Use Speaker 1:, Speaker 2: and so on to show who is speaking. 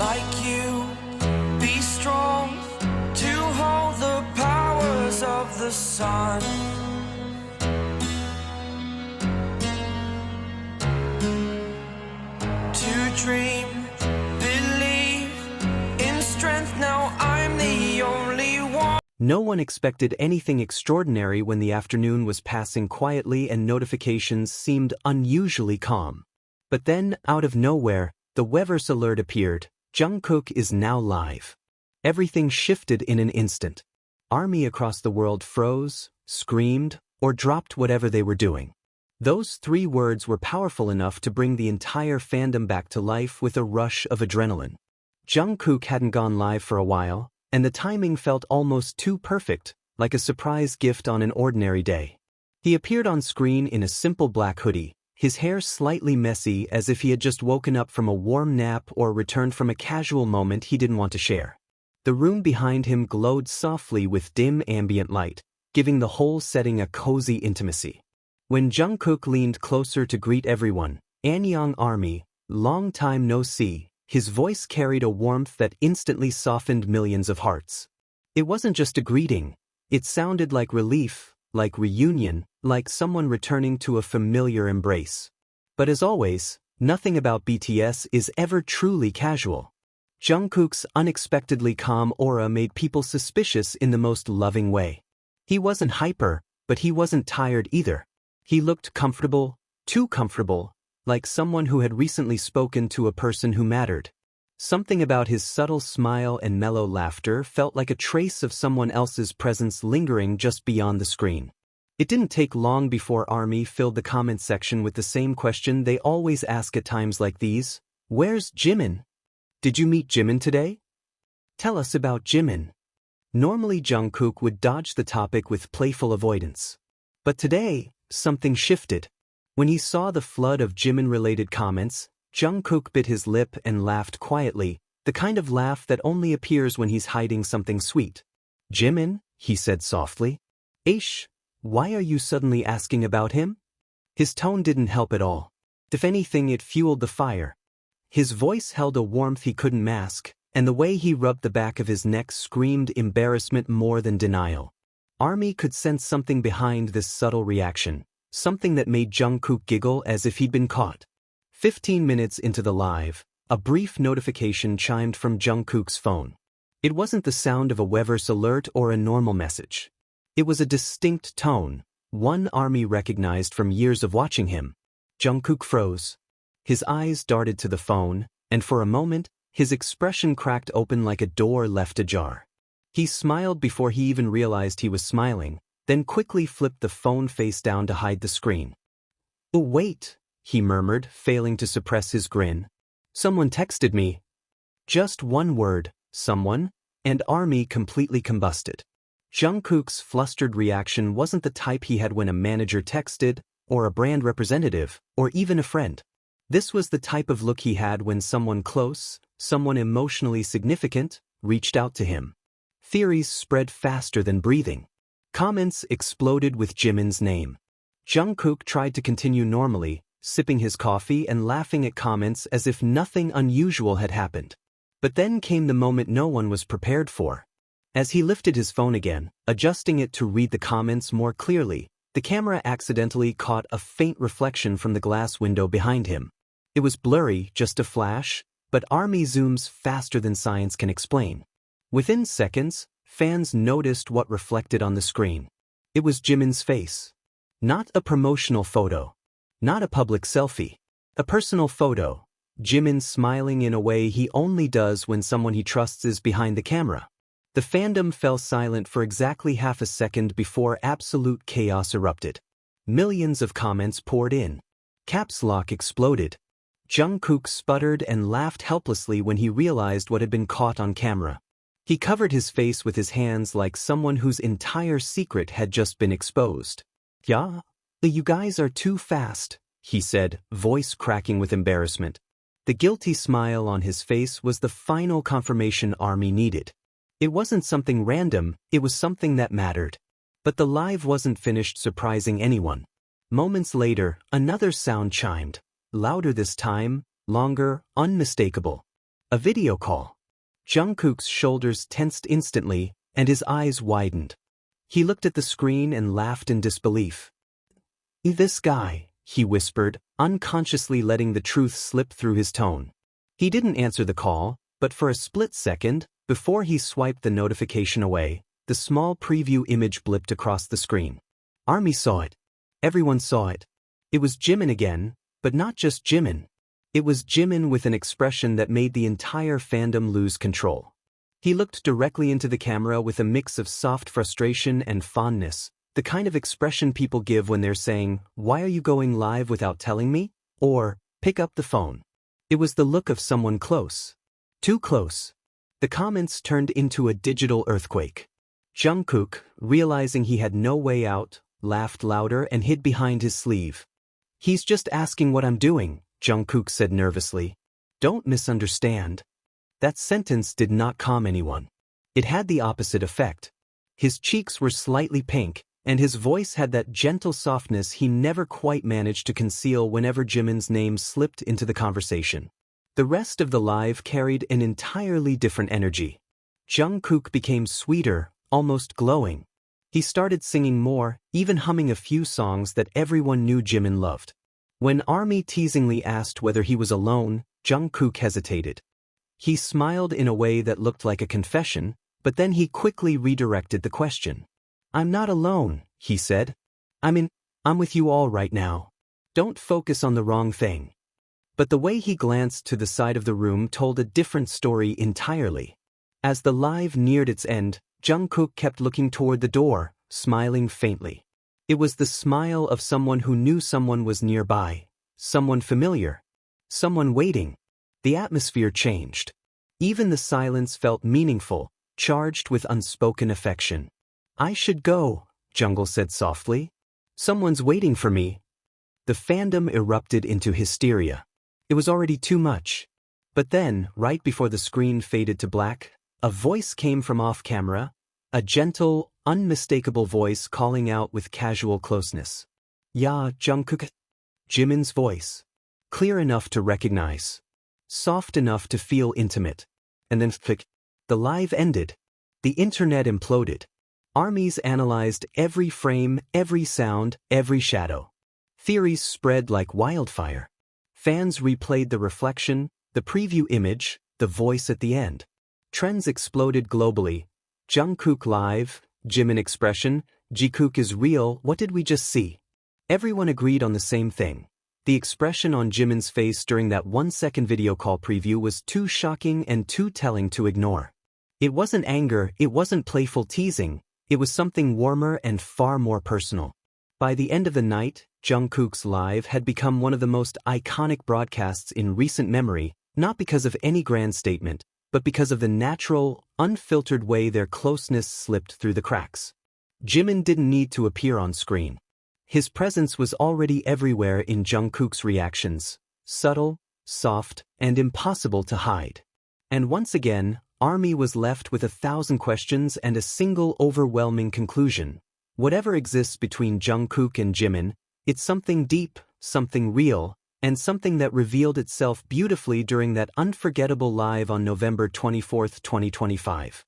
Speaker 1: like you. Be strong to hold the powers of the sun. To dream, believe in strength. Now I'm the only one.
Speaker 2: No one expected anything extraordinary when the afternoon was passing quietly and notifications seemed unusually calm. But then, out of nowhere, the Weverse alert appeared. Jungkook is now live. Everything shifted in an instant. Army across the world froze, screamed, or dropped whatever they were doing. Those 3 words were powerful enough to bring the entire fandom back to life with a rush of adrenaline. Jungkook hadn't gone live for a while, and the timing felt almost too perfect, like a surprise gift on an ordinary day. He appeared on screen in a simple black hoodie, his hair slightly messy as if he had just woken up from a warm nap or returned from a casual moment he didn't want to share. The room behind him glowed softly with dim ambient light, giving the whole setting a cozy intimacy. When Jungkook leaned closer to greet everyone, "Annyeong Army, long time no see," his voice carried a warmth that instantly softened millions of hearts. It wasn't just a greeting. It sounded like relief, like reunion, like someone returning to a familiar embrace. But as always, nothing about BTS is ever truly casual. Jungkook's unexpectedly calm aura made people suspicious in the most loving way. He wasn't hyper, but he wasn't tired either. He looked comfortable, too comfortable, like someone who had recently spoken to a person who mattered. Something about his subtle smile and mellow laughter felt like a trace of someone else's presence lingering just beyond the screen. It didn't take long before ARMY filled the comment section with the same question they always ask at times like these: "Where's Jimin? Did you meet Jimin today? Tell us about Jimin." Normally Jungkook would dodge the topic with playful avoidance. But today, something shifted. When he saw the flood of Jimin-related comments, Jungkook bit his lip and laughed quietly, the kind of laugh that only appears when he's hiding something sweet. "Jimin?" he said softly. "Aish, why are you suddenly asking about him?" His tone didn't help at all. If anything, it fueled the fire. His voice held a warmth he couldn't mask, and the way he rubbed the back of his neck screamed embarrassment more than denial. ARMY could sense something behind this subtle reaction, something that made Jungkook giggle as if he'd been caught. 15 minutes into the live, a brief notification chimed from Jungkook's phone. It wasn't the sound of a Weverse alert or a normal message. It was a distinct tone, one ARMY recognized from years of watching him. Jungkook froze. His eyes darted to the phone, and for a moment, his expression cracked open like a door left ajar. He smiled before he even realized he was smiling, then quickly flipped the phone face down to hide the screen. "Oh, wait," he murmured, failing to suppress his grin. "Someone texted me." Just one word, someone, and ARMY completely combusted. Jungkook's flustered reaction wasn't the type he had when a manager texted, or a brand representative, or even a friend. This was the type of look he had when someone close, someone emotionally significant, reached out to him. Theories spread faster than breathing. Comments exploded with Jimin's name. Jungkook tried to continue normally, sipping his coffee and laughing at comments as if nothing unusual had happened. But then came the moment no one was prepared for. As he lifted his phone again, adjusting it to read the comments more clearly, the camera accidentally caught a faint reflection from the glass window behind him. It was blurry, just a flash, but ARMY zooms faster than science can explain. Within seconds, fans noticed what reflected on the screen. It was Jimin's face. Not a promotional photo. Not a public selfie. A personal photo. Jimin smiling in a way he only does when someone he trusts is behind the camera. The fandom fell silent for exactly half a second before absolute chaos erupted. Millions of comments poured in. Caps lock exploded. Jungkook sputtered and laughed helplessly when he realized what had been caught on camera. He covered his face with his hands like someone whose entire secret had just been exposed. "Yeah? You guys are too fast," he said, voice cracking with embarrassment. The guilty smile on his face was the final confirmation ARMY needed. It wasn't something random, it was something that mattered. But the live wasn't finished surprising anyone. Moments later, another sound chimed. Louder this time, longer, unmistakable. A video call. Jungkook's shoulders tensed instantly, and his eyes widened. He looked at the screen and laughed in disbelief. "This guy," he whispered, unconsciously letting the truth slip through his tone. He didn't answer the call, but for a split second, before he swiped the notification away, the small preview image blipped across the screen. Army saw it. Everyone saw it. It was Jimin again, but not just Jimin. It was Jimin with an expression that made the entire fandom lose control. He looked directly into the camera with a mix of soft frustration and fondness, the kind of expression people give when they're saying, "Why are you going live without telling me?" or, "Pick up the phone." It was the look of someone close. Too close. The comments turned into a digital earthquake. Jungkook, realizing he had no way out, laughed louder and hid behind his sleeve. "He's just asking what I'm doing," Jungkook said nervously. "Don't misunderstand." That sentence did not calm anyone. It had the opposite effect. His cheeks were slightly pink, and his voice had that gentle softness he never quite managed to conceal whenever Jimin's name slipped into the conversation. The rest of the live carried an entirely different energy. Jungkook became sweeter, almost glowing. He started singing more, even humming a few songs that everyone knew Jimin loved. When Army teasingly asked whether he was alone, Jungkook hesitated. He smiled in a way that looked like a confession, but then he quickly redirected the question. "I'm not alone," he said. I'm with you all right now. Don't focus on the wrong thing." But the way he glanced to the side of the room told a different story entirely. As the live neared its end, Jungkook kept looking toward the door, smiling faintly. It was the smile of someone who knew someone was nearby, someone familiar, someone waiting. The atmosphere changed. Even the silence felt meaningful, charged with unspoken affection. "I should go," Jungkook said softly. "Someone's waiting for me." The fandom erupted into hysteria. It was already too much. But then, right before the screen faded to black, a voice came from off-camera, a gentle, unmistakable voice calling out with casual closeness. "Yeah, Jungkook." Jimin's voice. Clear enough to recognize. Soft enough to feel intimate. And then the live ended. The internet imploded. Armies analyzed every frame, every sound, every shadow. Theories spread like wildfire. Fans replayed the reflection, the preview image, the voice at the end. Trends exploded globally. Jungkook live, Jimin expression, JiKook is real, what did we just see? Everyone agreed on the same thing. The expression on Jimin's face during that 1-second video call preview was too shocking and too telling to ignore. It wasn't anger, it wasn't playful teasing, it was something warmer and far more personal. By the end of the night, Jungkook's live had become one of the most iconic broadcasts in recent memory, not because of any grand statement, but because of the natural, unfiltered way their closeness slipped through the cracks. Jimin didn't need to appear on screen. His presence was already everywhere in Jungkook's reactions, subtle, soft, and impossible to hide. And once again, Army was left with 1,000 questions and a single overwhelming conclusion. Whatever exists between Jungkook and Jimin, it's something deep, something real, and something that revealed itself beautifully during that unforgettable live on November 24, 2025.